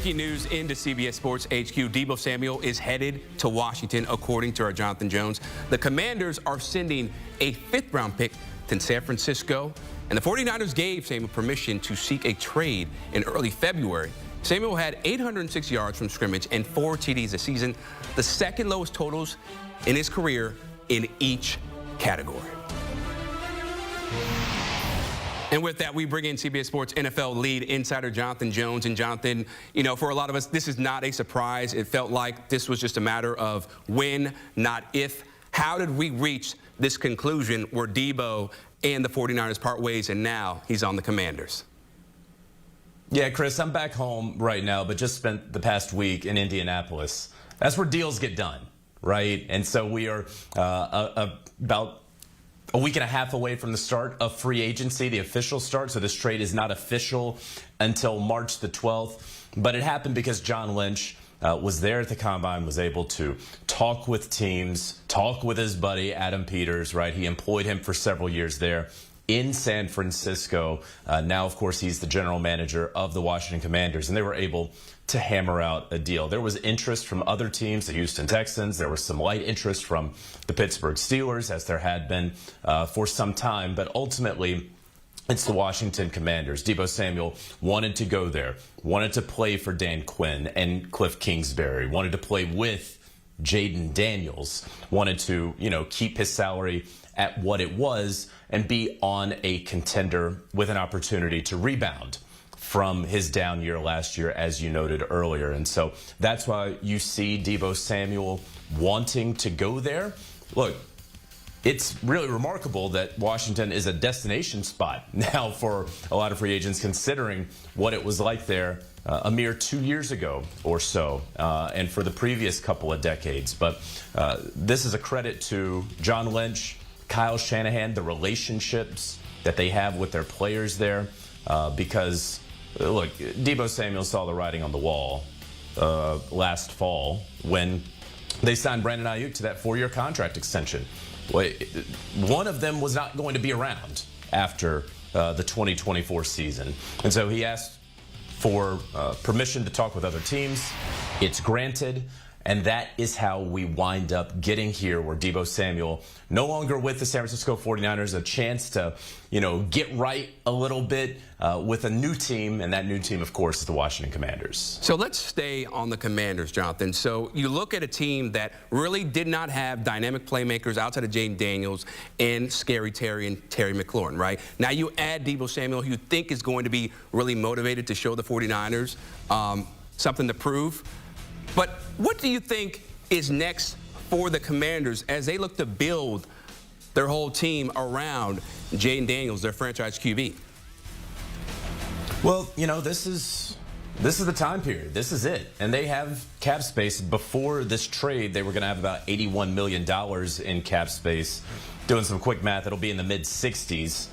Breaking news into CBS Sports HQ. Deebo Samuel is headed to Washington, according to our Jonathon Jones. The Commanders are sending a 5th-round pick to San Francisco, and the 49ers gave Samuel permission to seek a trade in early February. Samuel had 806 yards from scrimmage and 4 TDs this season, the second lowest totals in his career in each category. And with that, we bring in CBS Sports NFL lead insider Jonathon Jones. And Jonathon, you know, for a lot of us, this is not a surprise. It felt like this was just a matter of when, not if. How did we reach this conclusion where Deebo and the 49ers part ways and now he's on the Commanders? Yeah, Chris, I'm back home right now, but just spent the past week in Indianapolis. That's where deals get done, right? And so we are about a week and a half away from the start of free agency, the official start. So this trade is not official until March the 12th. But it happened because John Lynch was there at the Combine, was able to talk with teams, talk with his buddy Adam Peters, right? He employed him for several years there in San Francisco. Now, of course, he's the general manager of the Washington Commanders, and they were able to hammer out a deal. There was interest from other teams, the Houston Texans. There was some light interest from the Pittsburgh Steelers, as there had been for some time. But ultimately, it's the Washington Commanders. Deebo Samuel wanted to go there, wanted to play for Dan Quinn and Cliff Kingsbury, wanted to play with Jaden Daniels, wanted to, keep his salary at what it was and be on a contender with an opportunity to rebound from his down year last year, as you noted earlier. And so that's why you see Deebo Samuel wanting to go there. Look, it's really remarkable that Washington is a destination spot now for a lot of free agents, considering what it was like there a mere 2 years ago or so, and for the previous couple of decades. But this is a credit to John Lynch, Kyle Shanahan, the relationships that they have with their players there, because look, Deebo Samuel saw the writing on the wall last fall when they signed Brandon Ayuk to that 4-year contract extension. One of them was not going to be around after the 2024 season. And so he asked for permission to talk with other teams. It's granted. And that is how we wind up getting here, where Deebo Samuel, no longer with the San Francisco 49ers, a chance to, get right a little bit with a new team. And that new team, of course, is the Washington Commanders. So let's stay on the Commanders, Jonathon. So you look at a team that really did not have dynamic playmakers outside of Jaden Daniels and Scary Terry and Terry McLaurin, right? Now you add Deebo Samuel, who you think is going to be really motivated to show the 49ers something to prove. But what do you think is next for the Commanders as they look to build their whole team around Jaden Daniels, their franchise QB? Well, this is the time period. This is it. And they have cap space. Before this trade, they were going to have about $81 million in cap space. Doing some quick math, it'll be in the mid-60s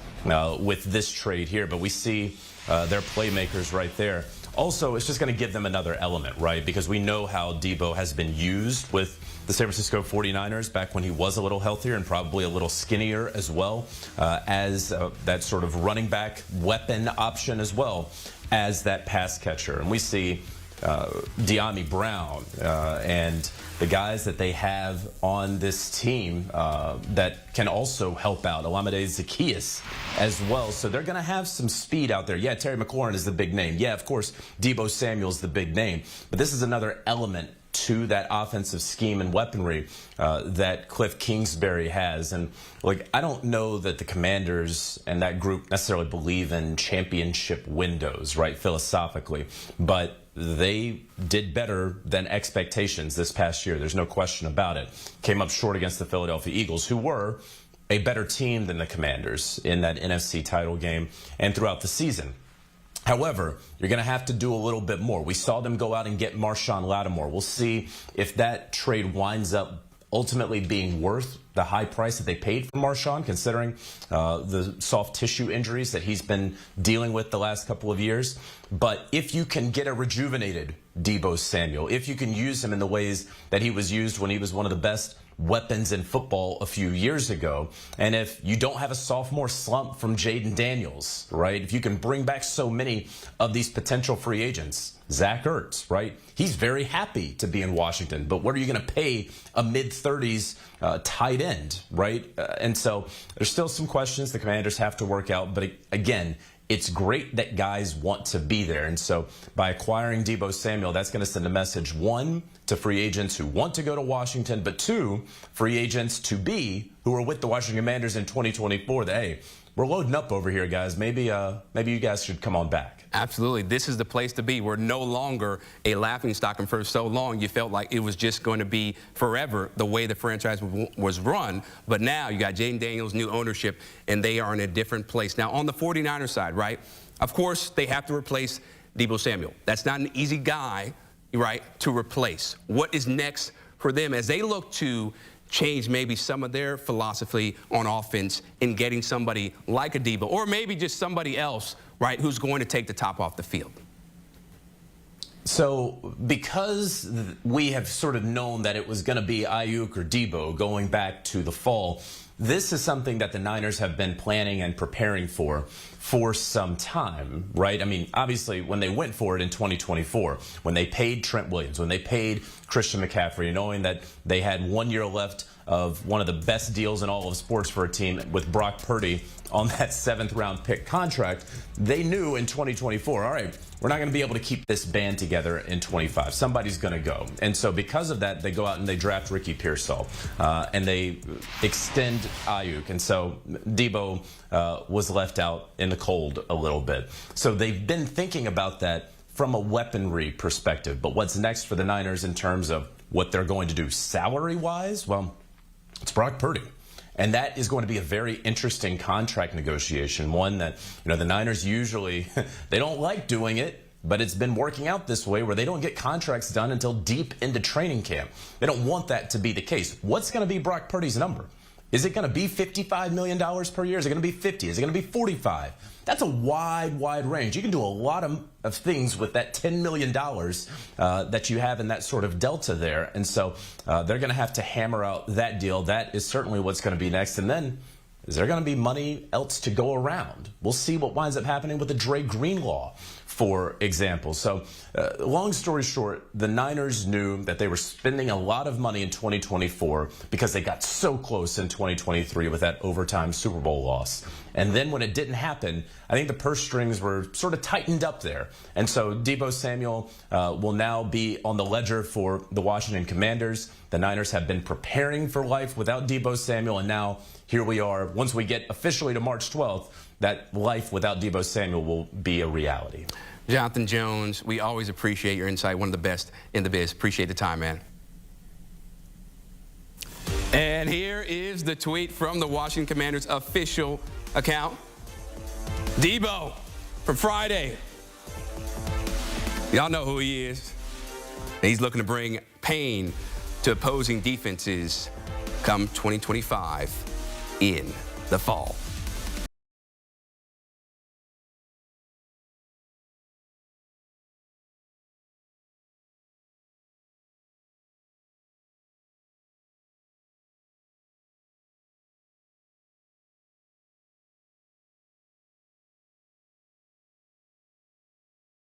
with this trade here. But we see their playmakers right there. Also, it's just going to give them another element, right? Because we know how Deebo has been used with the San Francisco 49ers back when he was a little healthier and probably a little skinnier as well, as that sort of running back weapon option, as well as that pass catcher. And we see De'Ami Brown and the guys that they have on this team that can also help out. Olamide Zaccheaus as well. So they're going to have some speed out there. Yeah, Terry McLaurin is the big name. Yeah, of course, Deebo Samuel's the big name. But this is another element to that offensive scheme and weaponry that Cliff Kingsbury has. And I don't know that the Commanders and that group necessarily believe in championship windows, right, philosophically. But they did better than expectations this past year. There's no question about it. Came up short against the Philadelphia Eagles, who were a better team than the Commanders in that NFC title game and throughout the season. However, you're going to have to do a little bit more. We saw them go out and get Marshawn Lattimore. We'll see if that trade winds up ultimately being worth the high price that they paid for Marshawn, considering the soft tissue injuries that he's been dealing with the last couple of years. But if you can get a rejuvenated Deebo Samuel, if you can use him in the ways that he was used when he was one of the best weapons in football a few years ago. And if you don't have a sophomore slump from Jaden Daniels, right? If you can bring back so many of these potential free agents, Zach Ertz, right? He's very happy to be in Washington, but what are you going to pay a mid-30s tight end, right? And so there's still some questions the Commanders have to work out, but again, it's great that guys want to be there. And so by acquiring Deebo Samuel, that's going to send a message, one, to free agents who want to go to Washington, but two, free agents to be who are with the Washington Commanders in 2024 that, hey, we're loading up over here, guys. Maybe you guys should come on back. Absolutely. This is the place to be. We're no longer a laughingstock, and for so long you felt like it was just going to be forever the way the franchise was run. But now you got Jaden Daniels, new ownership, and they are in a different place. Now, on the 49ers side, right, of course, they have to replace Deebo Samuel. That's not an easy guy, right, to replace. What is next for them as they look to change maybe some of their philosophy on offense in getting somebody like a Deebo, or maybe just somebody else, right, who's going to take the top off the field? So because we have sort of known that it was going to be Ayuk or Deebo going back to the fall, this is something that the Niners have been planning and preparing for some time, right? I mean, obviously, when they went for it in 2024, when they paid Trent Williams, when they paid Christian McCaffrey, knowing that they had 1 year left of one of the best deals in all of sports for a team with Brock Purdy on that 7th-round pick contract, they knew in 2024, all right, we're not going to be able to keep this band together in 25. Somebody's going to go. And so because of that, they go out and they draft Ricky Pearsall, and they extend Ayuk. And so Deebo was left out in the cold a little bit. So they've been thinking about that from a weaponry perspective. But what's next for the Niners in terms of what they're going to do salary-wise? Well, it's Brock Purdy. And that is going to be a very interesting contract negotiation, one that, you know, the Niners usually, they don't like doing it, but it's been working out this way where they don't get contracts done until deep into training camp. They don't want that to be the case. What's going to be Brock Purdy's number? Is it going to be $55 million per year? Is it going to be 50? Is it going to be 45? That's a wide range. You can do a lot of things with that $10 million that you have in that sort of delta there. And so they're going to have to hammer out that deal. That is certainly what's going to be next. And then is there going to be money else to go around? We'll see what winds up happening with the Dre Greenlaw, for example. So long story short, the Niners knew that they were spending a lot of money in 2024 because they got so close in 2023 with that overtime Super Bowl loss. And then when it didn't happen, I think the purse strings were sort of tightened up there. And so Deebo Samuel will now be on the ledger for the Washington Commanders. The Niners have been preparing for life without Deebo Samuel, and now here we are. Once we get officially to March 12th, that life without Deebo Samuel will be a reality. Jonathon Jones, we always appreciate your insight. One of the best in the biz. Appreciate the time, man. And here is the tweet from the Washington Commanders official account. Deebo from Friday. Y'all know who he is. He's looking to bring pain to opposing defenses come 2025 in the fall.